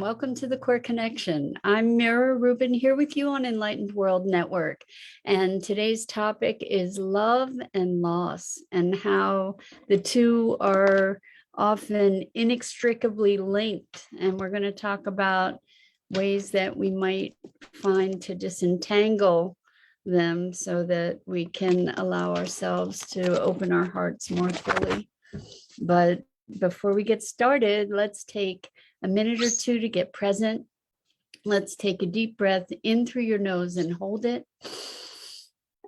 welcome to the Core Connection. I'm Mira Rubin here with you on Enlightened World Network. And today's topic is love and loss and how the two are often inextricably linked. And we're going to talk about ways that we might find to disentangle them so that we can allow ourselves to open our hearts more fully. But before we get started, let's take a minute or two to get present. Let's take a deep breath in through your nose and hold it.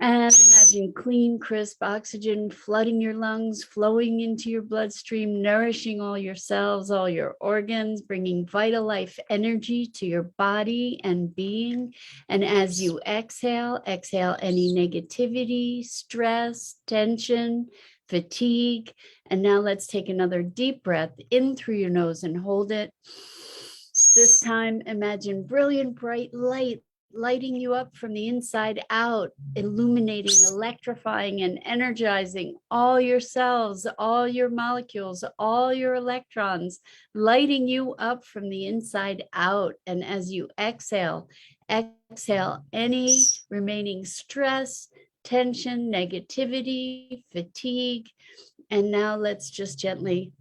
And imagine clean, crisp oxygen flooding your lungs, flowing into your bloodstream, nourishing all your cells, all your organs, bringing vital life energy to your body and being. And as you exhale any negativity, stress, tension, fatigue. And now let's take another deep breath in through your nose and hold it. This time, imagine brilliant, bright light lighting you up from the inside out, illuminating, electrifying, and energizing all your cells, all your molecules, all your electrons, lighting you up from the inside out. And as you exhale any remaining stress, tension, negativity, fatigue. And now let's just gently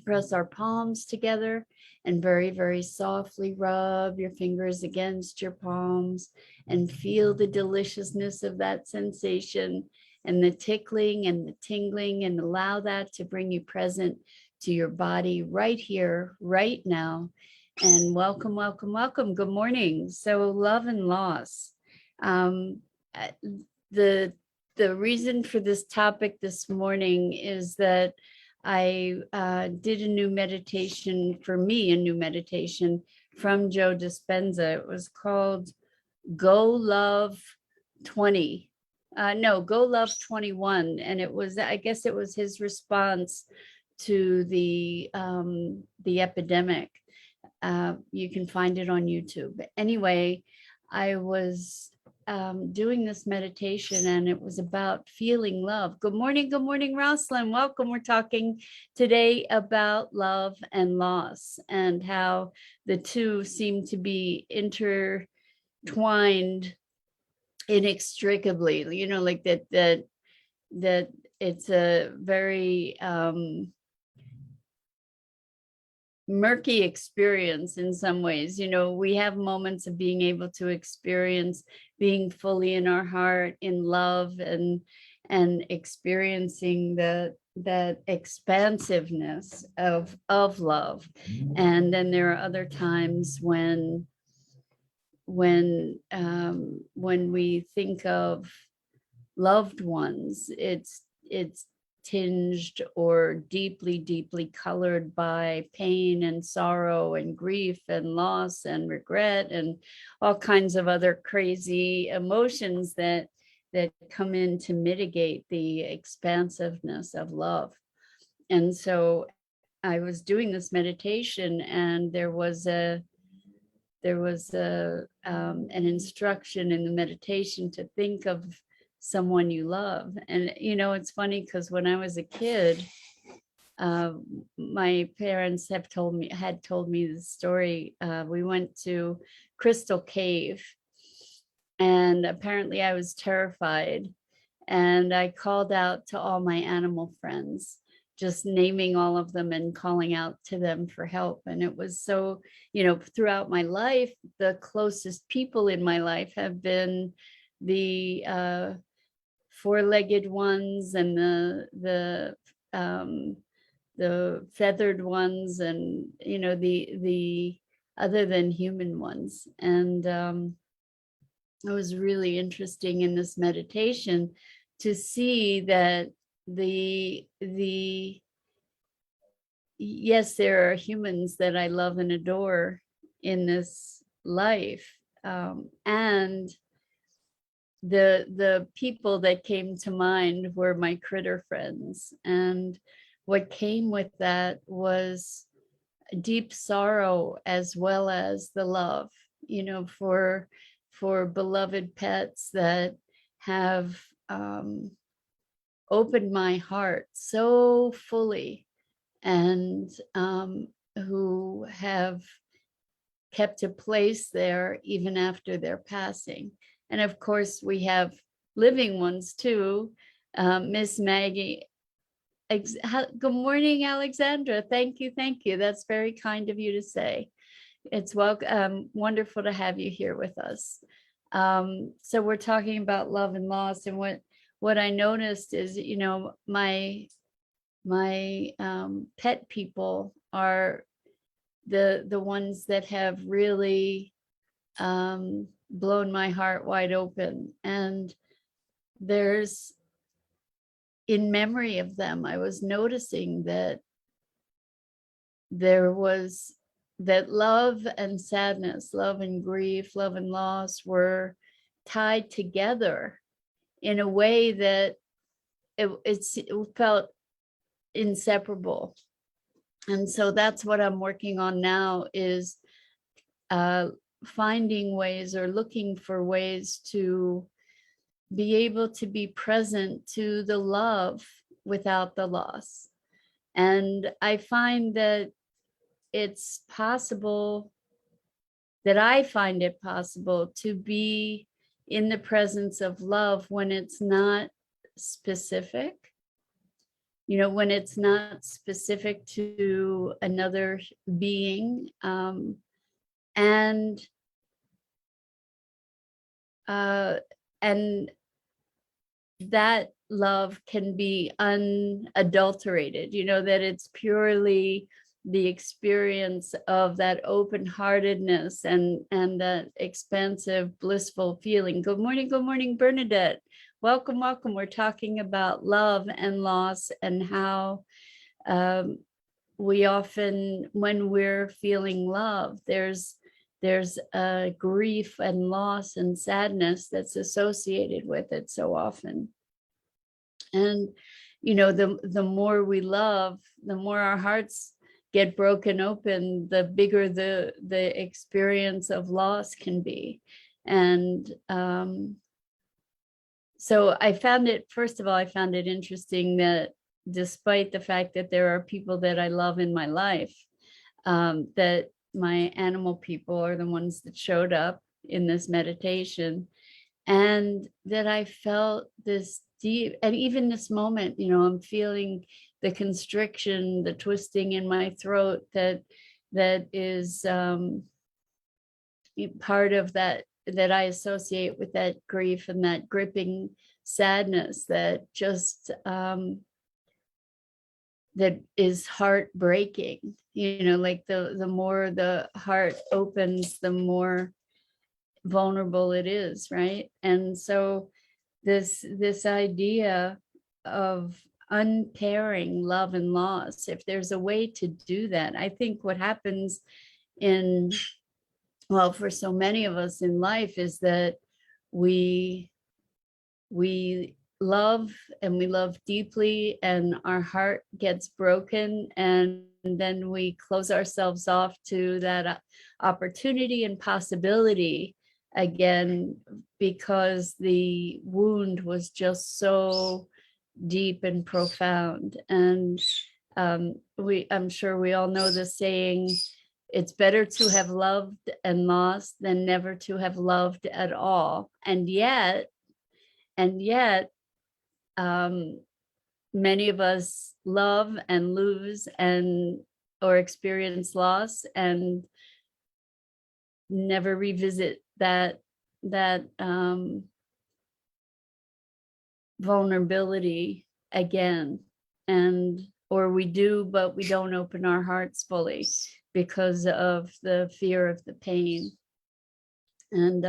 press our palms together and very, very softly rub your fingers against your palms and feel the deliciousness of that sensation and the tickling and the tingling, and allow that to bring you present to your body right here, right now. And welcome, welcome, welcome. Good morning. So love and loss. The reason for this topic this morning is that I did a new meditation from Joe Dispenza. It was called Go Love 20. Go Love 21. And it was, I guess it was his response to the epidemic. You can find it on YouTube. Anyway, I was doing this meditation, and it was about feeling love. Good morning, Rosalind. Welcome. We're talking today about love and loss and how the two seem to be intertwined inextricably. You know, like that it's a very murky experience in some ways. You know, we have moments of being able to experience being fully in our heart, in love, and experiencing that expansiveness of love. And then there are other times when we think of loved ones, it's tinged or deeply colored by pain and sorrow and grief and loss and regret and all kinds of other crazy emotions that come in to mitigate the expansiveness of love. And so I was doing this meditation, and there was an instruction in the meditation to think of someone you love. And you know, it's funny because when I was a kid, my parents had told me the story. We went to Crystal Cave, and apparently I was terrified, and I called out to all my animal friends, just naming all of them and calling out to them for help. And it was so, you know, throughout my life, the closest people in my life have been the four-legged ones and the feathered ones, and you know, the other than human ones. And it was really interesting in this meditation to see that yes, there are humans that I love and adore in this life, and the people that came to mind were my critter friends. And what came with that was deep sorrow as well as the love, you know, for beloved pets that have opened my heart so fully, and who have kept a place there even after their passing. And of course, we have living ones too. Miss Maggie. Good morning, Alexandra. Thank you. Thank you. That's very kind of you to say. It's wonderful to have you here with us. So we're talking about love and loss, and what I noticed is, my pet people are the ones that have really blown my heart wide open. And there's, in memory of them, I was noticing that there was that love and sadness, love and grief, love and loss were tied together in a way that it felt inseparable. And so that's what I'm working on now, is finding ways or looking for ways to be able to be present to the love without the loss. And I find that it's possible, that I find it possible to be in the presence of love when it's not specific, when it's not specific to another being. And that love can be unadulterated, that it's purely the experience of that open-heartedness and that expansive, blissful feeling. Good morning, Bernadette. Welcome. We're talking about love and loss, and how we often, when we're feeling love, there's a grief and loss and sadness that's associated with it so often. And the more we love, the more our hearts get broken open, the bigger the experience of loss can be. And so I found it, first of all, I found it interesting that despite the fact that there are people that I love in my life, that my animal people are the ones that showed up in this meditation, and that I felt this deep, and even this moment, I'm feeling the constriction, the twisting in my throat that is part of that I associate with that grief and that gripping sadness that just that is heartbreaking. Like the more the heart opens, the more vulnerable it is, right? And so this idea of unpairing love and loss, if there's a way to do that, I think what happens for so many of us in life is that we love, and we love deeply, and our heart gets broken, and then we close ourselves off to that opportunity and possibility again, because the wound was just so deep and profound. And I'm sure we all know the saying, it's better to have loved and lost than never to have loved at all. And yet, many of us love and lose or experience loss and never revisit that vulnerability again. Or we do, but we don't open our hearts fully because of the fear of the pain. And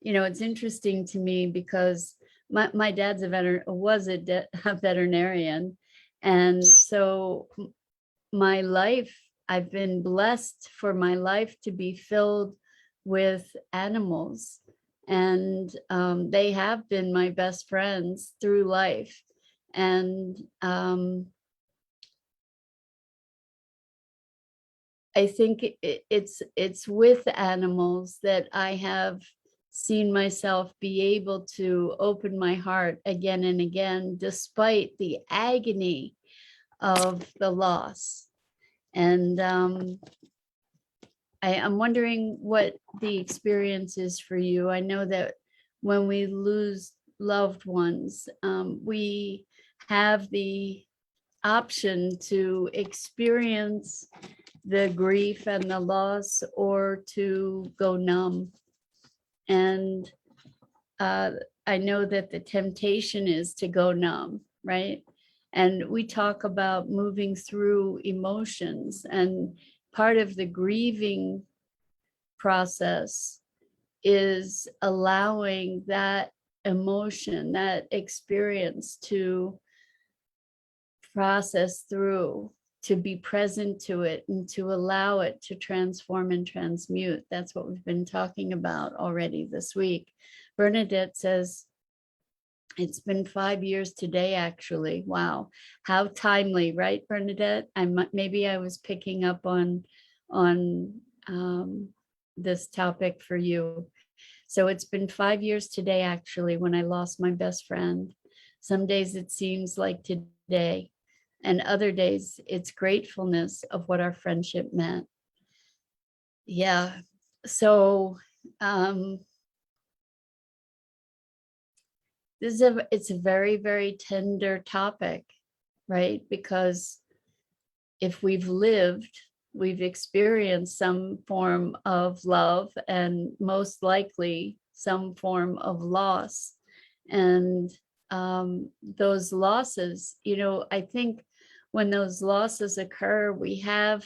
it's interesting to me because my dad's was a veterinarian, and so my life, I've been blessed for my life to be filled with animals, and they have been my best friends through life. And I think it's with animals that I have seen myself be able to open my heart again and again, despite the agony of the loss. And I'm wondering what the experience is for you. I know that when we lose loved ones, we have the option to experience the grief and the loss or to go numb. And I know that the temptation is to go numb, right? And we talk about moving through emotions, and part of the grieving process is allowing that emotion, that experience to process through, to be present to it, and to allow it to transform and transmute. That's what we've been talking about already this week. Bernadette says, it's been 5 years today, actually. Wow, how timely, right, Bernadette? Maybe I was picking up on this topic for you. So it's been 5 years today, actually, when I lost my best friend. Some days it seems like today, and other days it's gratefulness of what our friendship meant. Yeah. So it's a very, very tender topic, right? Because if we've lived, we've experienced some form of love and most likely some form of loss. And those losses, I think when those losses occur, we have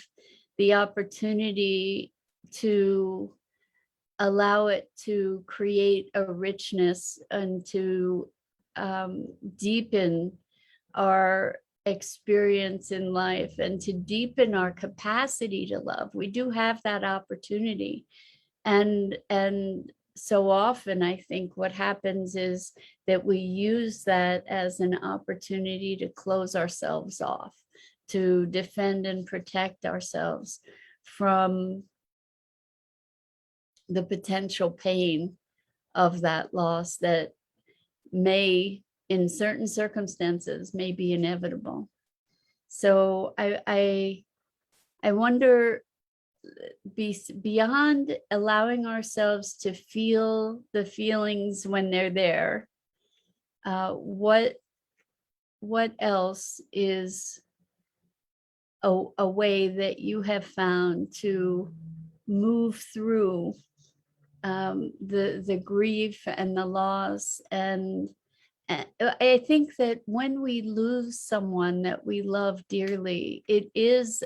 the opportunity to allow it to create a richness and to deepen our experience in life and to deepen our capacity to love. We do have that opportunity. And so often I think what happens is that we use that as an opportunity to close ourselves off, to defend and protect ourselves from the potential pain of that loss that may, in certain circumstances, may be inevitable. So I wonder, beyond allowing ourselves to feel the feelings when they're there, what else is a way that you have found to move through the grief and the loss? And I think that when we lose someone that we love dearly, it is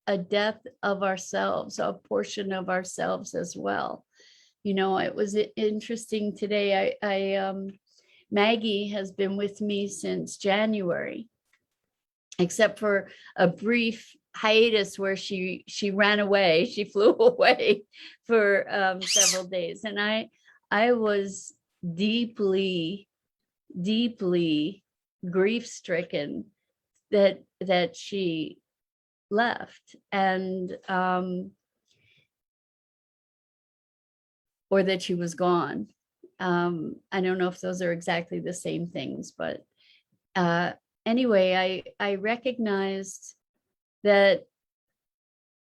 a death of ourselves, a portion of ourselves as well. It was interesting today. Maggie has been with me since January, except for a brief hiatus where she ran away. She flew away for several days, and I was deeply grief-stricken that she left, and or that she was gone. I don't know if those are exactly the same things, but anyway, I recognized that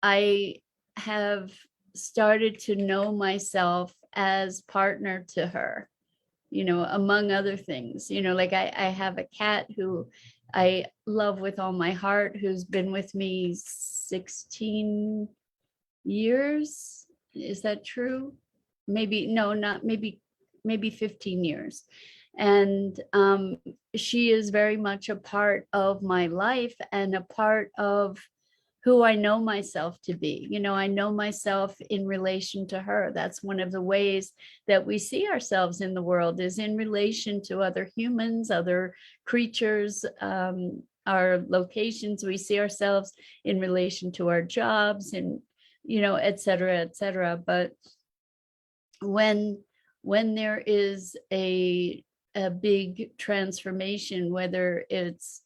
I have started to know myself as partner to her, among other things. Like I have a cat who I love with all my heart, who's been with me 16 years. Is that true? Maybe, no, not maybe 15 years. And she is very much a part of my life and a part of who I know myself to be. I know myself in relation to her. That's one of the ways that we see ourselves in the world, is in relation to other humans, other creatures, our locations. We see ourselves in relation to our jobs, and et cetera, et cetera. But when there is a big transformation, whether it's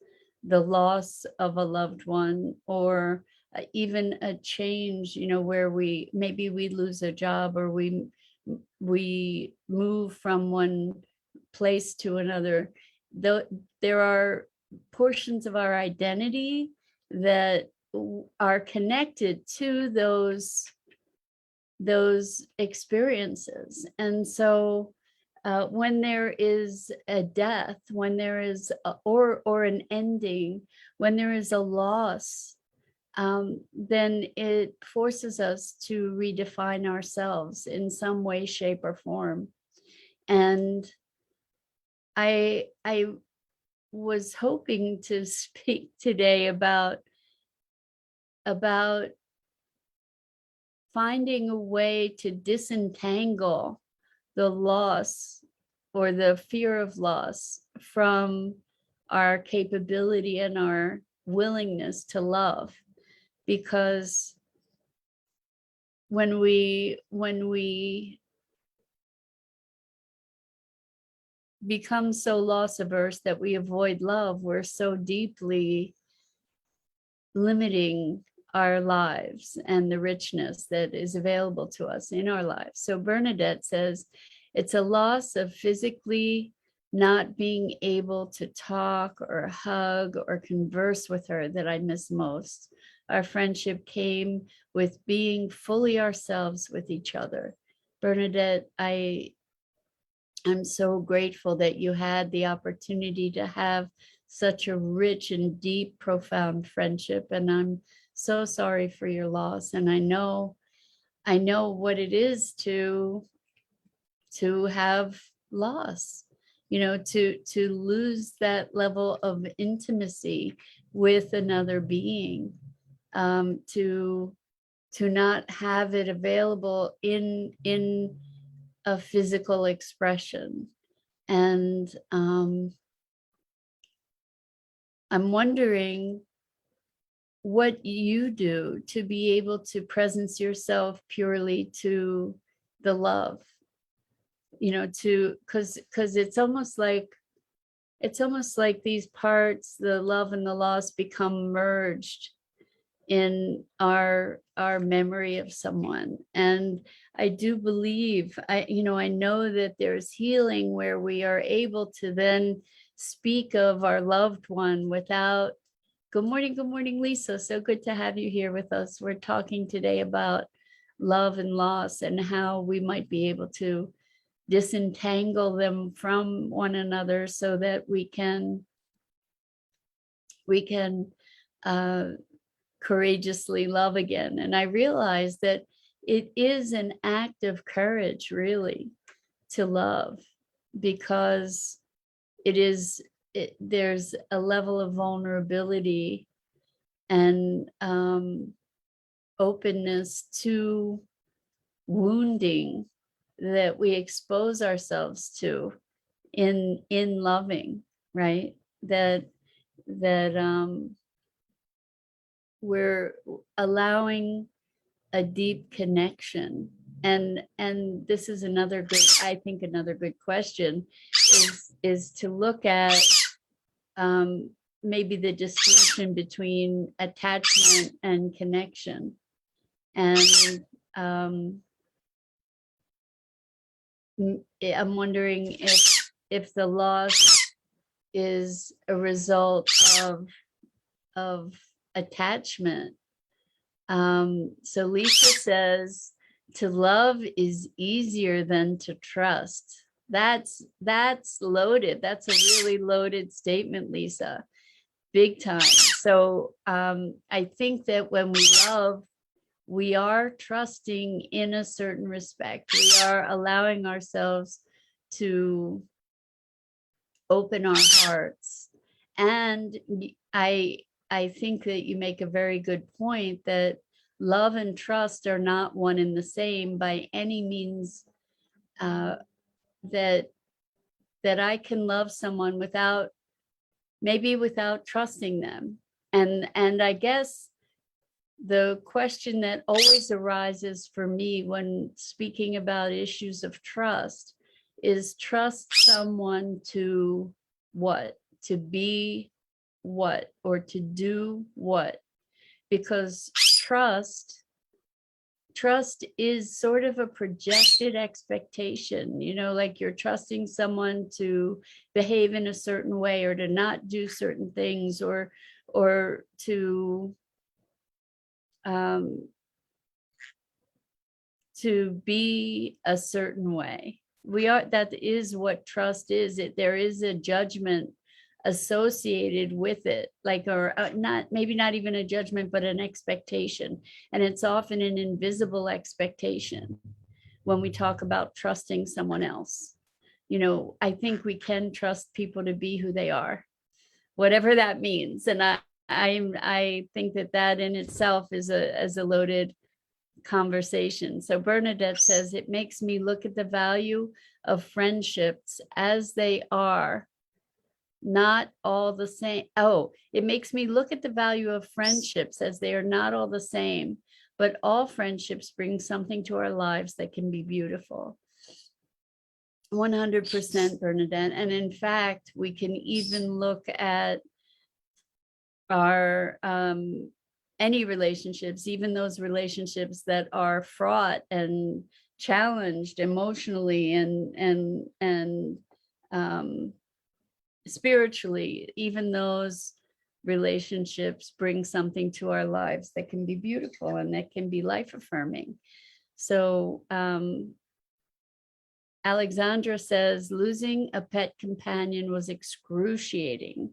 the loss of a loved one, or even a change, where we lose a job, or we move from one place to another, there are portions of our identity that are connected to those those experiences. And so when there is a death, when there is or an ending, when there is a loss, then it forces us to redefine ourselves in some way, shape, or form. And I was hoping to speak today about finding a way to disentangle the loss or the fear of loss from our capability and our willingness to love. Because when we become so loss averse that we avoid love, we're so deeply limiting our lives and the richness that is available to us in our lives. So Bernadette says, it's a loss of physically not being able to talk or hug or converse with her that I miss most. Our friendship came with being fully ourselves with each other. Bernadette, I'm so grateful that you had the opportunity to have such a rich and deep, profound friendship. And I'm so sorry for your loss. And I know what it is to have loss, to lose that level of intimacy with another being, to not have it available in a physical expression. And I'm wondering what you do to be able to presence yourself purely to the love, because it's almost like these parts, the love and the loss, become merged in our memory of someone. And I do believe, I know that there's healing where we are able to then speak of our loved one without, good morning, Lisa. So good to have you here with us. We're talking today about love and loss and how we might be able to disentangle them from one another so that we can courageously love again. And I realize that it is an act of courage, really, to love, because there's a level of vulnerability and openness to wounding that we expose ourselves to in loving, right? That we're allowing a deep connection. And this is another good question is to look at maybe the distinction between attachment and connection. And I'm wondering if the loss is a result of attachment. So Lisa says, to love is easier than to trust. That's loaded. That's a really loaded statement, Lisa. Big time. So I think that when we love, we are trusting in a certain respect. We are allowing ourselves to open our hearts. And I think that you make a very good point that love and trust are not one and the same by any means. That I can love someone without trusting them. And I guess the question that always arises for me when speaking about issues of trust is, trust someone to what? To be what? Or to do what? Because trust is sort of a projected expectation, like you're trusting someone to behave in a certain way or to not do certain things or to to be a certain way. That is what trust is. There is a judgment associated with it, like, or not, maybe not even a judgment, but an expectation. And it's often an invisible expectation when we talk about trusting someone else. I think we can trust people to be who they are, whatever that means. And I think that in itself is a loaded conversation. So Bernadette says, it makes me look at the value of friendships as they are, not all the same. Oh, it makes me look at the value of friendships as they are not all the same, but all friendships bring something to our lives that can be beautiful. 100%, Bernadette. And in fact, we can even look at our any relationships, even those relationships that are fraught and challenged emotionally and spiritually. Even those relationships bring something to our lives that can be beautiful and that can be life affirming. So Alexandra says, losing a pet companion was excruciating.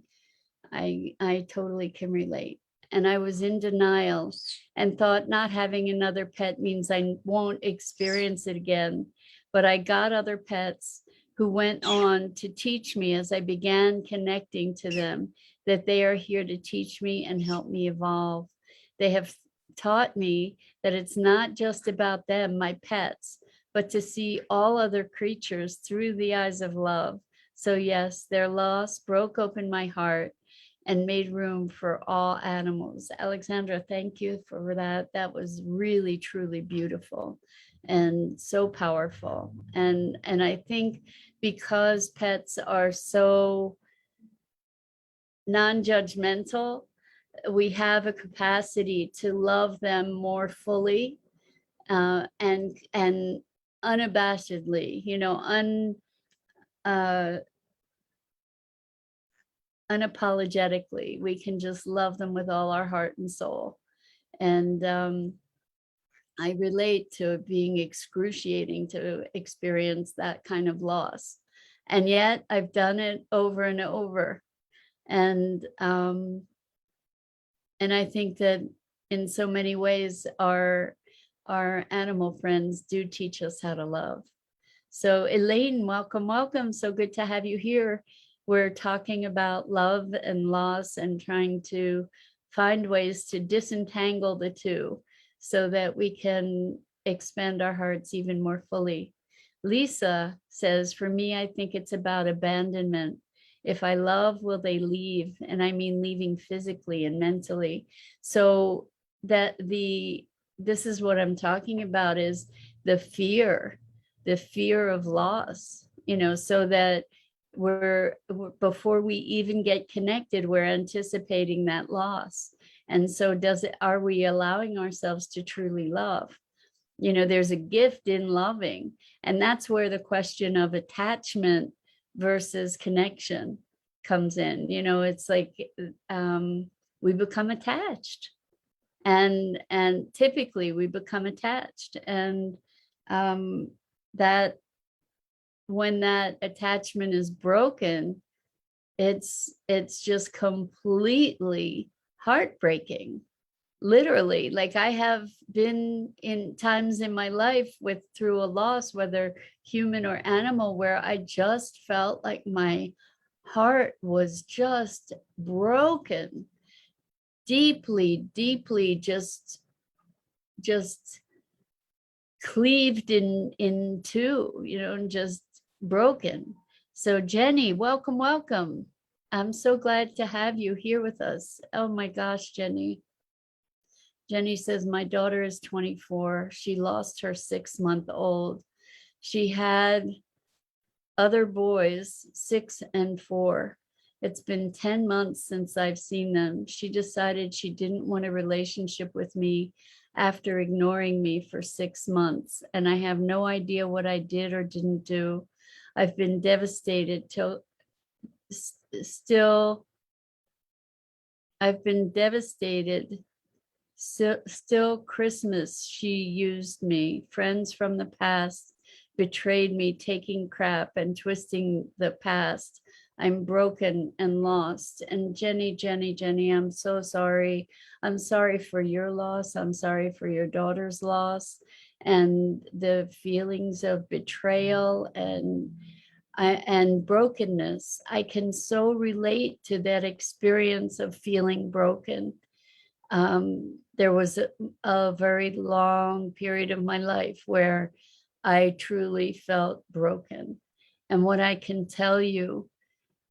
I totally can relate. And I was in denial and thought not having another pet means I won't experience it again. But I got other pets who went on to teach me, as I began connecting to them, that they are here to teach me and help me evolve. They have taught me that it's not just about them, my pets, but to see all other creatures through the eyes of love. So yes, their loss broke open my heart and made room for all animals. Alexandra, thank you for that. That was really, truly beautiful and so powerful. And I think because pets are so non-judgmental, we have a capacity to love them more fully and unabashedly, unapologetically. We can just love them with all our heart and soul. And I relate to it being excruciating to experience that kind of loss. And yet I've done it over and over. And I think that in so many ways, our animal friends do teach us how to love. So Elaine, welcome, welcome. So good to have you here. We're talking about love and loss and trying to find ways to disentangle the two so that we can expand our hearts even more fully. Lisa says, for me, I think it's about abandonment. If I love, will they leave? And I mean leaving physically and mentally. So this is what I'm talking about, is the fear of loss, so that we're before we even get connected, we're anticipating that loss. And so are we allowing ourselves to truly love? There's a gift in loving, and that's where the question of attachment versus connection comes in. It's like we become attached, and typically we become attached, and that when that attachment is broken, it's just completely heartbreaking. Literally, like I have been in times in my life through a loss, whether human or animal, where I just felt like my heart was just broken, deeply, deeply, just cleaved in two, and just broken. So Jenny, welcome, welcome. I'm so glad to have you here with us. Oh my gosh, Jenny. Jenny says, my daughter is 24. She lost her 6-month-old. She had other boys, 6 and 4. It's been 10 months since I've seen them. She decided she didn't want a relationship with me after ignoring me for 6 months. And I have no idea what I did or didn't do. I've been devastated I've been devastated Still Christmas, she used me. Friends from the past betrayed me, taking crap and twisting the past. I'm broken and lost. And Jenny, Jenny, Jenny, I'm so sorry. I'm sorry for your loss. I'm sorry for your daughter's loss and the feelings of betrayal and brokenness. I can so relate to that experience of feeling broken. There was a very long period of my life where I truly felt broken. And what I can tell you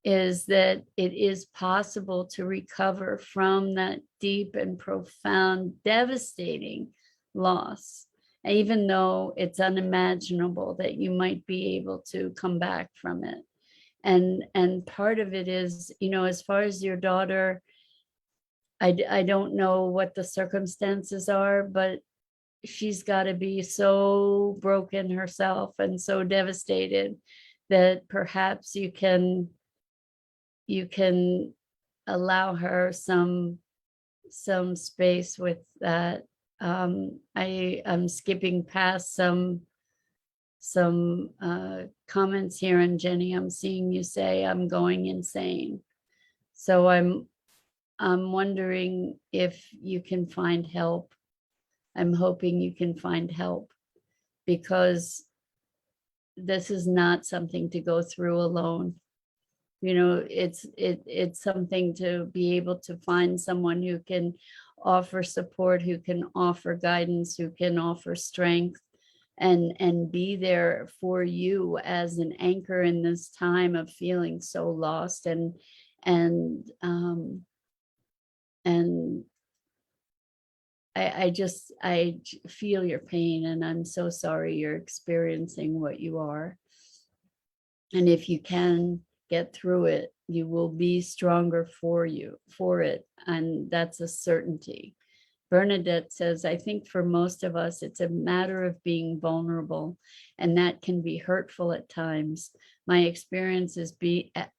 is that it is possible to recover from that deep and profound, devastating loss, even though it's unimaginable that you might be able to come back from it. And part of it is, as far as your daughter, I don't know what the circumstances are, but she's got to be so broken herself and so devastated that perhaps you can allow her some space with that. I'm skipping past some comments here, and Jenny, I'm seeing you say I'm going insane. So I'm wondering if you can find help. I'm hoping you can find help, because this is not something to go through alone. It's something to be able to find someone who can offer support, who can offer guidance, who can offer strength, and be there for you as an anchor in this time of feeling so lost and I feel your pain, and I'm so sorry you're experiencing what you are. And if you can get through it, you will be stronger for it. And that's a certainty. Bernadette says, I think for most of us, it's a matter of being vulnerable, and that can be hurtful at times. My experience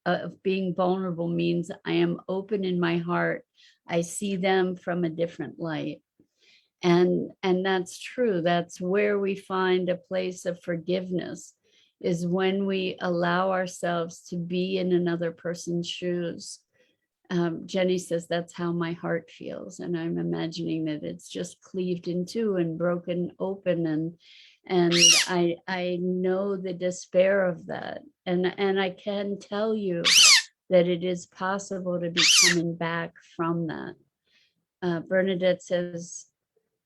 of being vulnerable means I am open in my heart. I see them from a different light. And that's true. That's where we find a place of forgiveness, is when we allow ourselves to be in another person's shoes. Jenny says, that's how my heart feels. And I'm imagining that it's just cleaved in two and broken open. And I know the despair of that. And I can tell you that it is possible to be coming back from that. Bernadette says,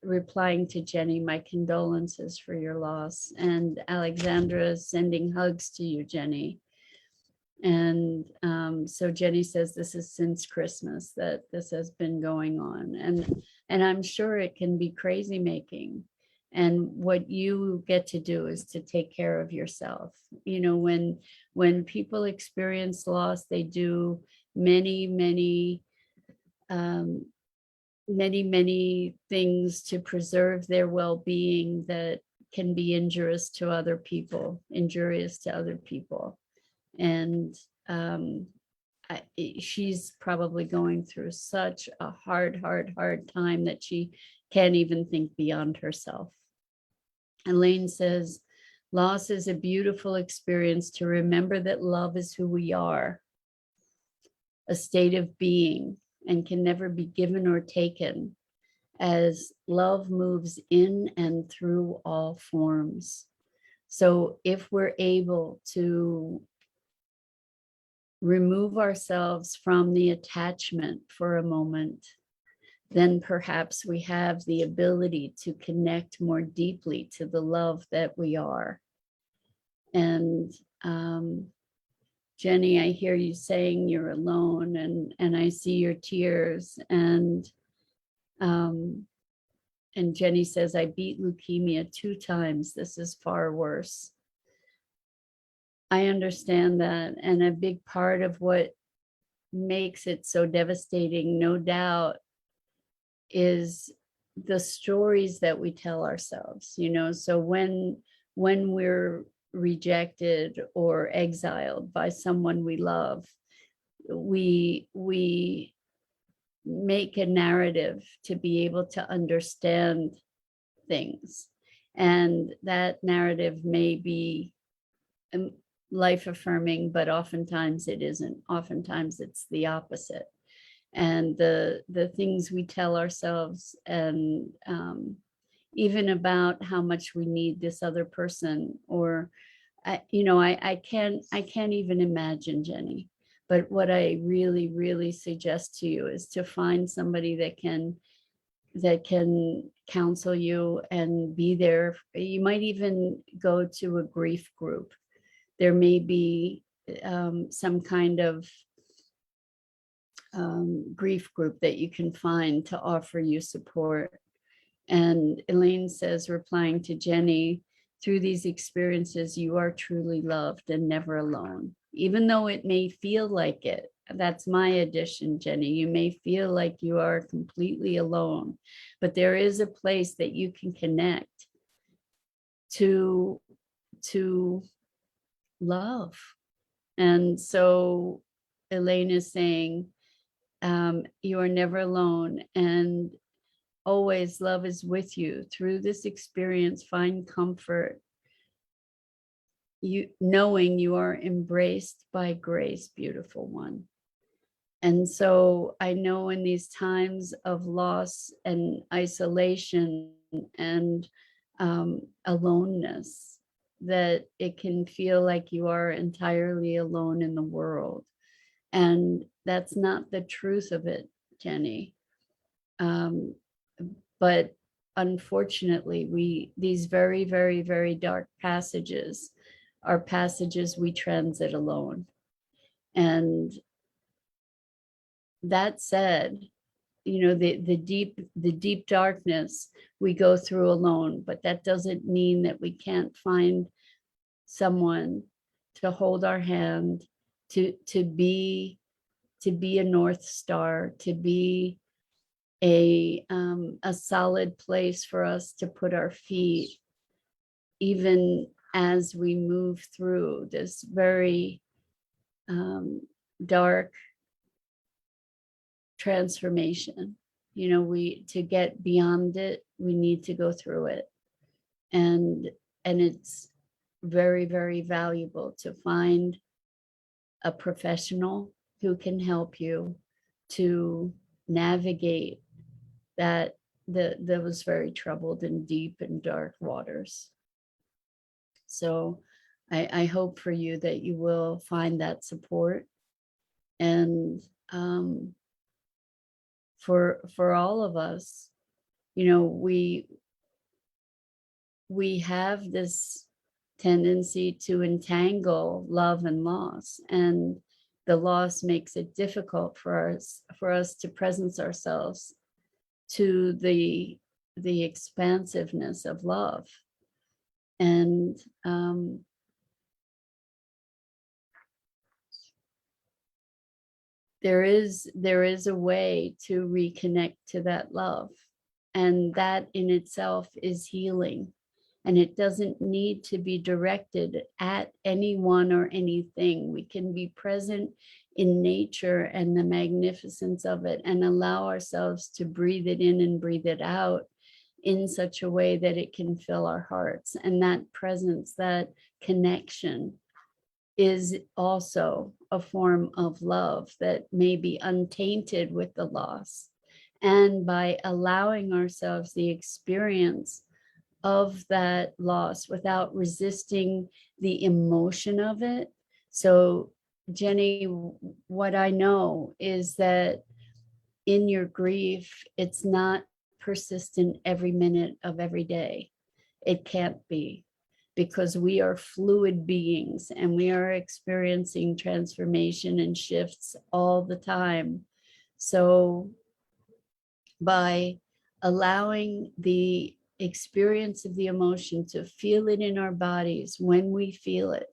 replying to Jenny, my condolences for your loss. And Alexandra is sending hugs to you, Jenny. And so Jenny says this is since Christmas that this has been going on. And I'm sure it can be crazy making. And what you get to do is to take care of yourself. When people experience loss, they do many things to preserve their well-being that can be injurious to other people. And she's probably going through such a hard time that she can't even think beyond herself. Elaine says, loss is a beautiful experience to remember that love is who we are, a state of being, and can never be given or taken, as love moves in and through all forms. So if we're able to remove ourselves from the attachment for a moment, then perhaps we have the ability to connect more deeply to the love that we are. And Jenny, I hear you saying you're alone, and I see your tears. And Jenny says, I beat leukemia 2 times. This is far worse. I understand that. And a big part of what makes it so devastating, no doubt, is the stories that we tell ourselves. So when we're rejected or exiled by someone we love, we make a narrative to be able to understand things. And that narrative may be life affirming, but oftentimes it isn't. Oftentimes it's the opposite. And the things we tell ourselves, and even about how much we need this other person, or I can't even imagine, Jenny. But what I really, really suggest to you is to find somebody that can counsel you and be there. You might even go to a grief group. There may be some kind of grief group that you can find to offer you support. And Elaine says, replying to Jenny, through these experiences, you are truly loved and never alone, even though it may feel like it. That's my addition, Jenny. You may feel like you are completely alone, but there is a place that you can connect to love. And so Elaine is saying, you are never alone, and always love is with you. Through this experience, find comfort, you knowing you are embraced by grace, beautiful one. And so I know in these times of loss and isolation and aloneness, that it can feel like you are entirely alone in the world. And that's not the truth of it, Jenny. But unfortunately, these very, very, very dark passages are passages we transit alone. And that said, the deep darkness we go through alone, but that doesn't mean that we can't find someone to hold our hand, to be a North Star, to be a solid place for us to put our feet, even as we move through this very dark transformation. To get beyond it, we need to go through it. And it's very, very valuable to find a professional who can help you to navigate those very troubled and deep and dark waters. So I hope for you that you will find that support. And for all of us, we have this tendency to entangle love and loss, and the loss makes it difficult for us to presence ourselves to the expansiveness of love. And there is a way to reconnect to that love, and that in itself is healing. And it doesn't need to be directed at anyone or anything. We can be present in nature and the magnificence of it, and allow ourselves to breathe it in and breathe it out in such a way that it can fill our hearts. And that presence, that connection, is also a form of love that may be untainted with the loss. And by allowing ourselves the experience of that loss without resisting the emotion of it. So, Jenny, what I know is that in your grief, it's not persistent every minute of every day. It can't be, because we are fluid beings and we are experiencing transformation and shifts all the time. So by allowing the experience of the emotion, to feel it in our bodies when we feel it,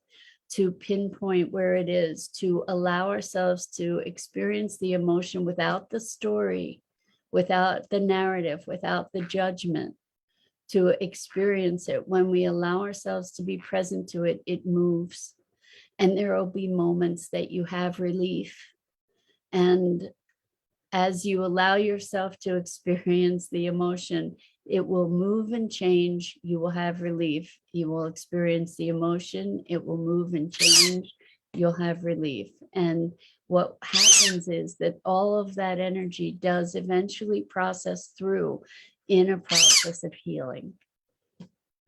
to pinpoint where it is, to allow ourselves to experience the emotion without the story, without the narrative, without the judgment, to experience it. When we allow ourselves to be present to it, it moves. And there will be moments that you have relief. And as you allow yourself to experience the emotion, it will move and change. You will have relief. You will experience the emotion. It will move and change. You'll have relief. And what happens is that all of that energy does eventually process through in a process of healing.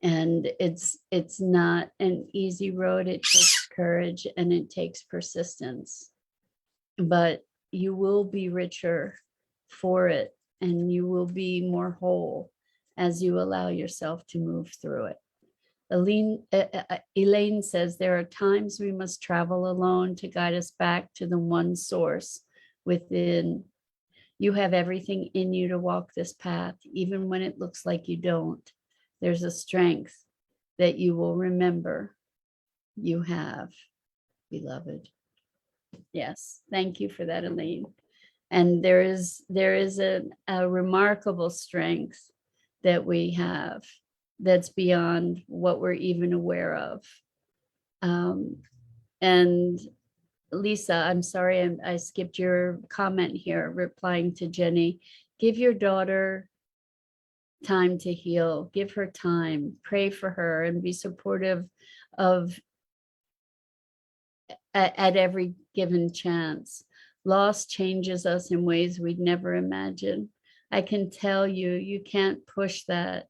And it's not an easy road. It takes courage and it takes persistence. But you will be richer for it, and you will be more whole as you allow yourself to move through it. Elaine says, there are times we must travel alone to guide us back to the one source within. You have everything in you to walk this path, even when it looks like you don't. There's a strength that you will remember you have, beloved. Yes, thank you for that, Elaine. And there is a remarkable strength that we have that's beyond what we're even aware of. And Lisa, I'm sorry, I skipped your comment here, replying to Jenny. Give your daughter time to heal. Give her time. Pray for her and be supportive of at every given chance. Loss changes us in ways we'd never imagine. I can tell you, you can't push that.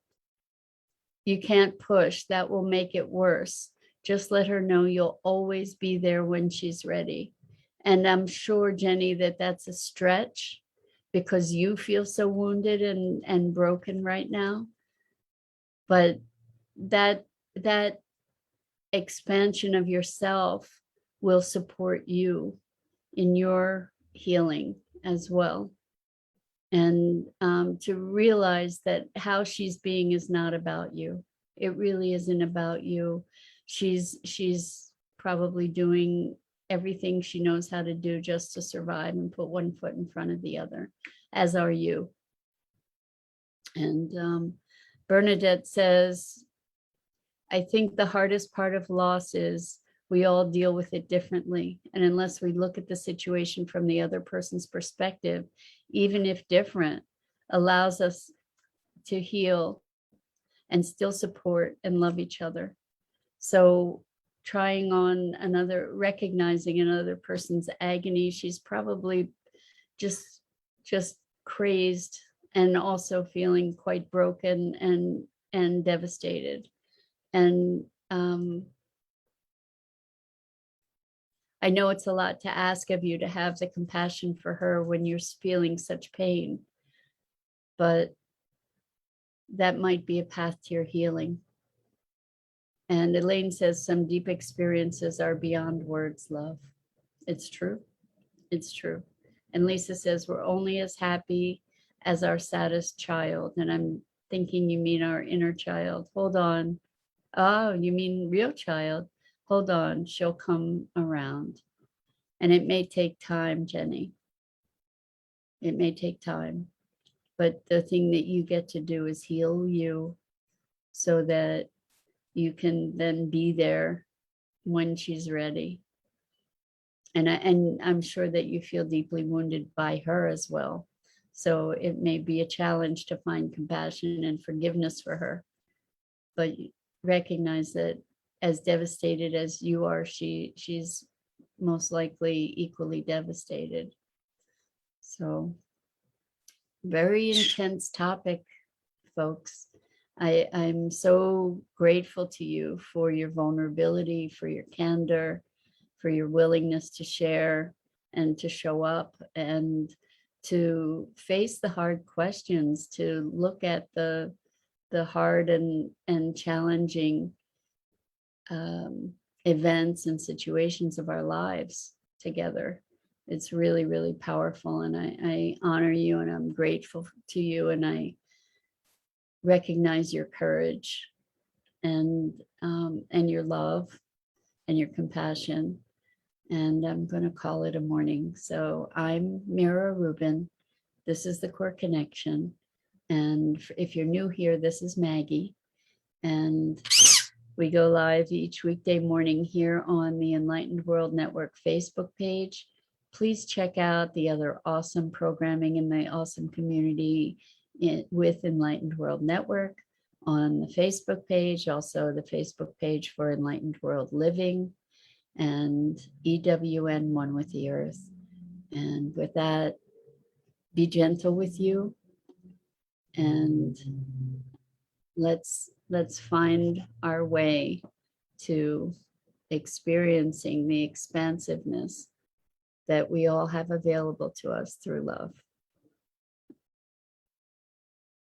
You can't push. That will make it worse. Just let her know you'll always be there when she's ready. And I'm sure, Jenny, that that's a stretch because you feel so wounded and broken right now. But that expansion of yourself will support you in your healing as well. And to realize that how she's being is not about you. It really isn't about you. She's probably doing everything she knows how to do just to survive and put one foot in front of the other, as are you. And Bernadette says, I think the hardest part of loss is we all deal with it differently. And unless we look at the situation from the other person's perspective, even if different, allows us to heal and still support and love each other. So trying on recognizing another person's agony, she's probably just crazed and also feeling quite broken and devastated. And I know it's a lot to ask of you to have the compassion for her when you're feeling such pain, but that might be a path to your healing. And Elaine says some deep experiences are beyond words, love. It's true. It's true. And Lisa says we're only as happy as our saddest child. And I'm thinking you mean our inner child. Hold on. Oh, you mean real child? Hold on, she'll come around. And it may take time, Jenny. It may take time. But the thing that you get to do is heal you so that you can then be there when she's ready. And I'm sure that you feel deeply wounded by her as well. So it may be a challenge to find compassion and forgiveness for her. But recognize that as devastated as you are, she's most likely equally devastated. So very intense topic, folks. I'm so grateful to you for your vulnerability, for your candor, for your willingness to share and to show up and to face the hard questions, to look at the hard and challenging events and situations of our lives together. It's really, really powerful. And I honor you and I'm grateful to you. And I recognize your courage and your love and your compassion. And I'm going to call it a morning. So I'm Mira Rubin. This is the Core Connection. And if you're new here, this is Maggie. And we go live each weekday morning here on the Enlightened World Network Facebook page. please check out the other awesome programming in the awesome community with Enlightened World Network on the Facebook page, also the Facebook page for Enlightened World Living, and EWN One with the Earth. And with that, be gentle with you, and let's find our way to experiencing the expansiveness that we all have available to us through love.